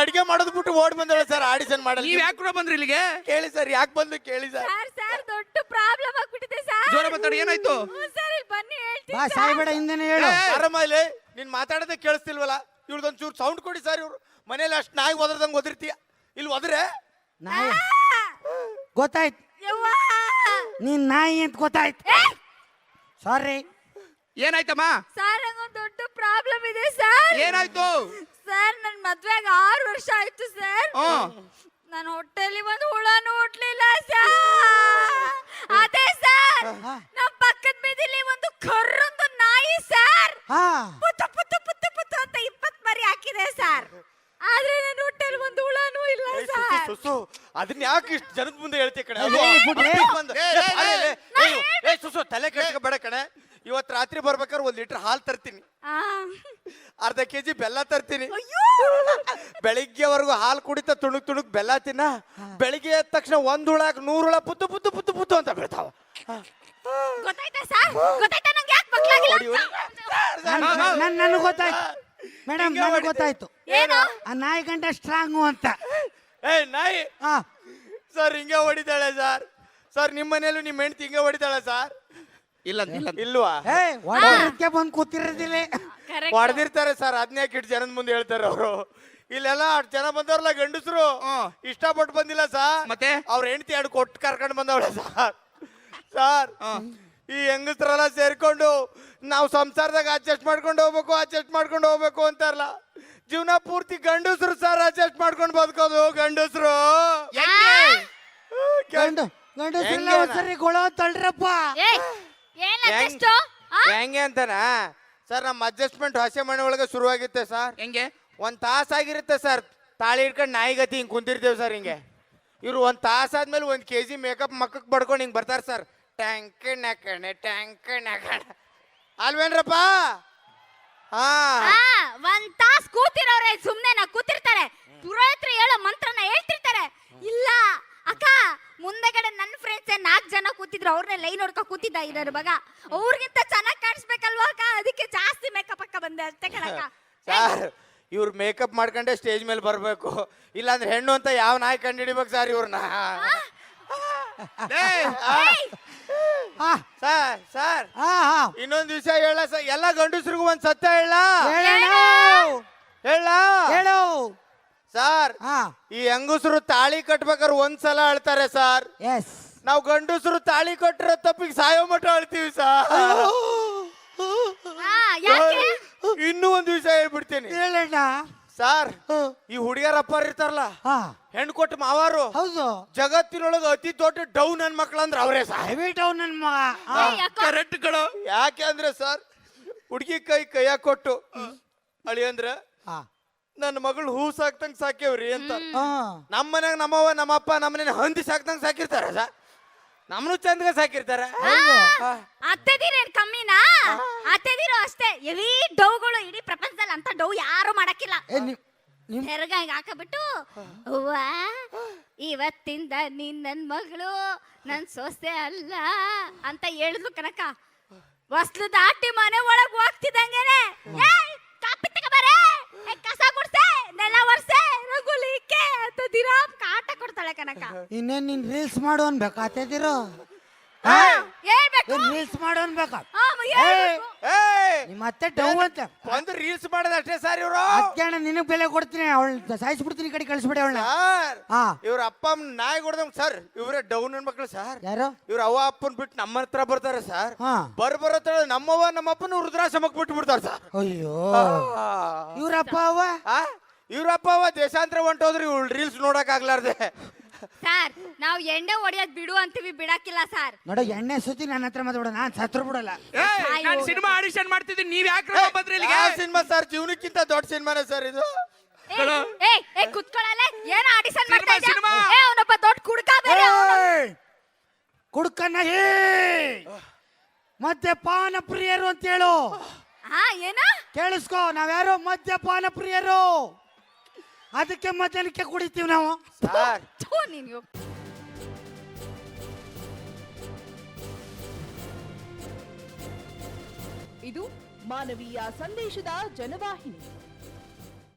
ಅಡಿಗೆ ಮಾಡೋದು ಬಿಟ್ಟು ಓಡ್ ಬಂದಳ ಸರ್ ಆಡಿಷನ್ ಮಾಡಲ್ಲ. ನೀವ್ ಯಾಕೆ ಕೂಡ ಬಂದ್ರಿ ಇಲ್ಲಿಗೆ? ಕೇಳಿ ಸರ್, ಯಾಕೆ ಬಂದು ಕೇಳಿ ಸರ್. ಸರ್ ದೊಡ್ಡ ಪ್ರಾಬ್ಲಮ್ ಆಗ್ಬಿಟ್ಟಿದೆ ಸರ್. ಜೋರ ಮಾತಾಡಿ, ಏನಾಯ್ತು? ಸರ್ ಇಲ್ಲಿ ಬನ್ನಿ ಹೇಳ್ತೀನಿ. ಬಾ ಸಾಯ್ಬೇಡ, ಹಿಂದೆನೆ ಹೇಳು. ಆರಾಮ ಇಲ್ಲಿ ನೀನ್ ಮಾತಾಡೋದೇ ಕೇಳಿಸ್ತಿಲ್ವಲ್ಲ. ಇವ್ರದೊಂದ್ ಚೂರು ಸೌಂಡ್ ಕೊಡಿ ಸರ್. ಇವ್ರು ಮನೇಲಿ ಅಷ್ಟು ನಾಯಿ ಒದರ್ದಂಗ್ ಒದರ್ತೀಯ, ಇಲ್ಲಿ ಒದ್ರೆ ನಾಯಿ ಗೊತ್ತಾಯ್ತು, ಯವ್ವ. ನೀನ್ ನಾಯಿ ಅಂತ ಗೊತ್ತಾಯ್ತು. ಸಾರಿ. ಏನಾಯ್ತಮ್ಮ? ಸರ್ ನಂಗೊಂದು ದೊಡ್ಡ ಪ್ರಾಬ್ಲಮ್ ಇದೆ ಸರ್. ಏನಾಯ್ತು? ಸರ್ ನನ್ ಮದ್ವೆಗೆ 6 ವರ್ಷ ಆಯ್ತು ಸರ್. ನನ್ನ ಹೊಟ್ಟೆಲಿ ಒಂದು ಹುಳನೂ ಹುಟ್ಲಿಲ್ಲ ಸರ್. ಅದೇ ಸರ್ ನಮ್ ಪಕ್ಕದ ಬೀದಿಲಿ ಒಂದು ಕರ್ರೊಂದು ನಾಯಿ ಸರ್ ಹಾ ಪುತ್ತು ಪುತ್ತು ಪುತ್ತು ಪುತ್ತು ಅಂತ 20 ಮರಿ ಹಾಕಿದೆ ಸರ್. ಆದ್ರೆ ನನ್ನ ಹೊಟ್ಟೆಲಿ ಒಂದು ಹುಳನೂ ಇಲ್ಲ ಸರ್. ಸುಸು ಅದನ್ನ ಯಾಕೆ ಇಷ್ಟು ಜನದ ಮುಂದೆ ಹೇಳ್ತೀಯ ಕಣೆ? ಸುಸು ತಲೆ ಕೆಡ್ಸ್ಕೊಬೇಡ ಕಣೆ. ಇವತ್ತು ರಾತ್ರಿ ಬರ್ಬೇಕಾದ್ರೆ 1 ಲೀಟರ್ ಹಾಲು ತರ್ತೀನಿ, ಅರ್ಧ kg ಬೆಲ್ಲ ತರ್ತೀನಿ. ಬೆಳಿಗ್ಗೆವರೆಗೂ ಹಾಲು ಕುಡಿತಾ ತುಣುಕ್ ತುಣುಕ್ ಬೆಲ್ಲ ತಿನ್ನ. ಬೆಳಿಗ್ಗೆ ಎದ್ದ ತಕ್ಷಣ 1 ಹುಳಕ್ಕೆ 100 ಹುಳ ಪುತ್ತು ಪುತ್ತು ಪುತ್ತು ಪುತ್ತು ಅಂತ ಬೀಳ್ತಾವ. ಗೊತ್ತಾಯ್ತಾ ಸರ್? ಗೊತ್ತಾಯ್ತಾ ನಂಗೆ ಯಾಕೆ ಮಕ್ಕಳಾಗಿಲ್ಲ? ನನಗೆ ಗೊತ್ತಾಯ್ತು ಮೇಡಮ್, ನನಗೆ ಗೊತ್ತಾಯ್ತು. ಏನು? ಆ ನಾಯಿ ಗಂಟ ಸ್ಟ್ರಾಂಗು ಅಂತ. ನಾಯಿ ಸರ್ ಹಿಂಗೆ ಹೊಡಿತಾಳೆ ಸರ್. ಸರ್ ನಿಮ್ಮ ಮನೇಲೂ ನಿಮ್ಮ ಹೆಂಡತಿ ಹಿಂಗೆ ಹೊಡಿತಾಳೆ ಸರ್? ಇಲ್ಲ ಇಲ್ವಾ? ಹೊಡೆದಕ್ಕೆ ಬಂದು ಕೂತಿರೋದಿಲ್ಲ. ಹೊಡೆದಿರ್ತಾರೆ ಸರ್, ಅದನ್ನೇ ಕಿಟ್ ಜನದ ಮುಂದೆ ಹೇಳ್ತಾರೆ ಅವರು. ಇಲ್ಲೆಲ್ಲ 8 ಜನ ಬಂದವ್ರಲ್ಲ ಗಂಡಸರು, ಇಷ್ಟಪಟ್ಟು ಬಂದಿಲ್ಲ ಸರ್. ಮತ್ತೆ ಅವ್ರ ಹೆಂಡತಿ 2 ಕೊಟ್ಟು ಕರ್ಕೊಂಡು ಬಂದವಳೆ ಸರ್. ಸರ್ ಈ ಹೆಂಗಸ್ರೆಲ್ಲ ಸೇರ್ಕೊಂಡು ನಾವು ಸಂಸಾರದಾಗ ಅಡ್ಜಸ್ಟ್ ಮಾಡ್ಕೊಂಡು ಹೋಗ್ಬೇಕು ಅಂತಾರಲ್ಲ. ಜೀವನ ಪೂರ್ತಿ ಗಂಡಸರು ಸರ್ ಅಡ್ಜಸ್ಟ್ ಮಾಡ್ಕೊಂಡು ಬದುಕೋದು. ಗಂಡಸರು ಸರಿ ಗೊಳ ತಳ್ರಪ್ಪ. ಹೆಂಗೆ ಅಂತಾನ ಸರ್? ನಮ್ಮ ಅಡ್ಜಸ್ಟ್ಮೆಂಟ್ ಹೊಸ ಮನೆ ಒಳಗೆ ಶುರುವಾಗಿತ್ತೆ ಸರ್. ಹೆಂಗೆ? 1 ತಾಸು ಆಗಿರುತ್ತೆ ಸರ್. ತಾಳಿ ಹಿಡ್ಕೊಂಡು ನಾಯಿಗತಿ ಹಿಂಗೆ ಕುಂತಿರ್ತೇವೆ ಸರ್. ಹಿಂಗೆ ಇವ್ರು 1 ತಾಸು ಆದ್ಮೇಲೆ 1 kg ಮೇಕಪ್ ಮಕ್ಕಕ್ಕೆ ಬಡ್ಕೊಂಡು ಹಿಂಗೆ ಬರ್ತಾರೆ ಸರ್. ಟ್ಯಾಂಕ್ ನಾಕಣೆ ಅಲ್ವೇನ್ರಪ್ಪ? ಹಾ 1 ತಾಸ್ ಕೂತಿರೋರೆ ಸುಮ್ನೆ ಕೂತಿರ್ತಾರೆ. ಪುರೋಹಿತರು ಹೇಳೋ ಮಂತ್ರನ ಹೇಳ್ತಿರ್ತಾರೆ. ಇಲ್ಲ ಅಕ್ಕ, ಮುಂದೆಗಡೆ ನನ್ನ ಫ್ರೆಂಡ್ಸ್ 4 ಜನ ಕೂತಿದ್ರು, ಅವ್ರನ್ನೇ ಲೈನ್ ಹೊಡ್ಕೊ ಕೂತಿದ್ದ ಇರೋರು ಮಗ. ಅವ್ರಿಗಿಂತ ಚೆನ್ನಾಗಿ ಕಾಣಿಸ್ಬೇಕಲ್ವಾ ಅಕ್ಕ, ಅದಕ್ಕೆ ಜಾಸ್ತಿ ಮೇಕಪ್ ಅಕ್ಕ ಬಂದೆ ಅಷ್ಟೇ ಕಣಕ್ಕ. ಸರ್ ಇವ್ರು ಮೇಕಪ್ ಮಾಡ್ಕೊಂಡೆ ಸ್ಟೇಜ್ ಮೇಲೆ ಬರ್ಬೇಕು, ಇಲ್ಲಾಂದ್ರೆ ಹೆಣ್ಣು ಅಂತ ಯಾವ ನಾಯಿ ಕಂಡು ಹಿಡಿಬೇಕು ಸರ್ ಇವ್ರನ್ನ? ಸರ್ ಸರ್ ಇನ್ನೊಂದು ವಿಷಯ ಹೇಳ ಸರ್. ಎಲ್ಲ ಗಂಡಸ್ರಿಗೂ ಒಂದ್ ಸತ್ಯ ಹೇಳ ಸರ್. ಈ ಹೆಂಗಸರು ತಾಳಿ ಕಟ್ಬೇಕಾದ್ರೆ 1 ಸಲ ಅಳ್ತಾರೆ ಸರ್. ನಾವು ಗಂಡಸರು ತಾಳಿ ಕಟ್ಟಿರೋ ತಪ್ಪಿಗೆ ಸಾಯೋ ಮಟ್ಟ ಅಳ್ತೀವಿ ಸರ್. ಇನ್ನೂ ಒಂದು ವಿಷಯ ಹೇಳ್ಬಿಡ್ತೀನಿ ಹೇಳಣ್ಣ ಸರ್. ಈ ಹುಡುಗಿಯರಪ್ಪ ಇರ್ತಾರಲ್ಲ, ಹೆಣ್ಣು ಕೊಟ್ಟು ಮಾವಾರು, ಹೌದು, ಜಗತ್ತಿನೊಳಗೆ ಅತಿ ದೊಡ್ಡ ಡೌನ್ ನನ್ ಮಕ್ಳು ಅಂದ್ರೆ ಅವರೇ ಸರ್. ಡೌನ್ ನನ್ ಮಗ. ಕರೆಕ್ಟ್ ಕಣೋ. ಯಾಕೆ ಅಂದ್ರೆ ಸರ್, ಹುಡುಗಿ ಕೈಯಾಗ ಕೊಟ್ಟು ಅಳಿ ಅಂದ್ರೆ ನನ್ನ ಮಗಳು ಹೂ ಸಾಕ್ತಂಗ್ ಸಾಕ್ಯವ್ರಿ ಅಂತ. ನಮ್ಮ ಮನ್ಯಾಗ ನಮ್ಮವ್ವ ನಮ್ಮಪ್ಪ ನಮ್ಮನೆ ಹಂದಿ ಸಾಕ್ತಂಗ್ ಸಾಕಿರ್ತಾರ ಸರ್. ನಮ್ಮನು ಚಂದಗ ಸಾಕಿರ್ತಾರ. ಅತ್ತೆದಿರೇನ್ ಕಮ್ಮಿನಾ? ಅತ್ತೆದಿರು ಅಷ್ಟೇ ಎವಿ ಡೌಗಳು ಇಡೀ ಪ್ರಪಂಚದಲ್ಲಿ ಅಂತ ಡೌ ಯಾರು ಮಾಡಕ್ಕಿಲ್ಲ. ಹೆರಗ ಹಾಕಬಿಟ್ಟು ಅವ್ವ ಇವತ್ತಿಂದ ನೀನ್ ನನ್ ಮಗಳು ನನ್ ಸೊಸೆ ಅಲ್ಲ ಅಂತ ಹೇಳಿದ್ಲು ಕನಕ. ಹೊಸ್ಲು ದಾಟಿ ಮನೆ ಒಳಗ್ ಹೋಗ್ತಿದ್ದಂಗೆನೆ ಕಾಪಿ ತಗೋಬಾರೆ, ಕಸ ಗುಡ್ಸೆ, ನೆಲ ಒರ್ಸೆ, ರಗುಲಿಕ್ಕೆ ಅಂತ ದಿರಾಮ್ ಕಾಟ ಕೊಡ್ತಾಳೆ ಕನಕ. ಇನ್ನೇನ್ ನೀನ್ ರೀಲ್ಸ್ ಮಾಡು ಅನ್ಬೇಕು ಅತ್ತೆದಿರು. ರೀಲ್ಸ್ ಮಾಡು ಅನ್ಬೇಕ. ನಿಮ್ಮ ಅತ್ತೆ ಡೌ ಅಂತ ಒಂದು ರೀಲ್ಸ್ ಮಾಡೋದು ಅಷ್ಟೇ ಸರ್. ಇವ್ರು ಅತ್ಯಾಣ ನಿನಗ್ ಬೆಲೆ ಕೊಡ್ತೀನಿ, ಅವಳು ಸಾಯಿಸ್ಬಿಡ್ತೀನಿ, ಈ ಕಡೆ ಕಳಿಸ್ಬಿಡಿ ಅವಳ. ಇವ್ರ ಅಪ್ಪ ನಾಯಿ ಕೊಡ್ದಂಗ್ ಸರ್. ಇವ್ರ ಡೌನ್ ಮಕ್ಳು ಸರ್. ಯಾರು? ಇವ್ರ ಅವ್ವ ಅಪ್ಪನ್ ಬಿಟ್ಟು ನಮ್ಮ ಹತ್ರ ಬರ್ತಾರೆ ಸರ್. ಬರತ್ತ ನಮ್ಮವ್ವ ನಮ್ಮಪ್ಪನ ವೃದ್ಧಾಶ್ರಮಕ್ಕೆ ಬಿಟ್ಟು ಬಿಡ್ತಾರೆ ಸರ್. ಅಯ್ಯೋ ಇವ್ರಪ್ಪ ಅವ್ವ ಇವ್ರಪ್ಪ ಅವ್ವ ದೇಶಾಂತರ ಹೊಂಟೋದ್ರಿ ಇವ್ಳು ರೀಲ್ಸ್ ನೋಡಕ್ ಆಗ್ಲಾರ್ದೆ. ಸರ್ ನಾವು ಎಣ್ಣೆ ಹೊಡಿಯೋದ್ ಬಿಡು ಅಂತೀವಿ, ಬಿಡಕ್ಕಿಲ್ಲ ಸರ್. ನೋಡ ಎಣ್ಣೆ ಸುತ್ತಿ ನನ್ನ ಹತ್ರ ಮಾತಾಡ, ನಾನ್ ಸತ್ರು ಬಿಡಲ್ಲ. ನಾನು ಸಿನಿಮಾ ಆಡಿಷನ್ ಮಾಡ್ತಿದ್ದೀನಿ, ನೀವ್ ಯಾಕೆ ಬಂದ್ರಿ ಇಲ್ಲಿಗೆ? ಸಿನಿಮಾ ಸರ್, ಜೀವನಕ್ಕಿಂತ ದೊಡ್ಡ ಸಿನಿಮಾನೇ ಸರ್ ಇದು. ಕುತ್ಕೊಳ್ಳಲ್ಲ, ಏನ ಆಡಿಷನ್ ಮಾಡ್ತಾ ಇದ್ದೀರಾ? ಅವನೊಬ್ಬ ದೊಡ್ಡ ಕುಡ್ಕ ಬೇರೆ. ಕುಡ್ಕನ್ನ ಮದ್ಯಪಾನ ಪ್ರಿಯರು ಅಂತ ಹೇಳು. ಏನ ಕೇಳಿಸ್ಕೋ, ನಾವ್ಯಾರೋ ಮದ್ಯಪಾನ ಪ್ರಿಯರು, ಅದಕ್ಕೆ ಮಧ್ಯಾಹ್ನಕ್ಕೆ ಕುಡಿತೀವಿ ನಾವು. ಇದು ಮಾನವೀಯ ಸಂದೇಶದ ಜನವಾಹಿನಿ.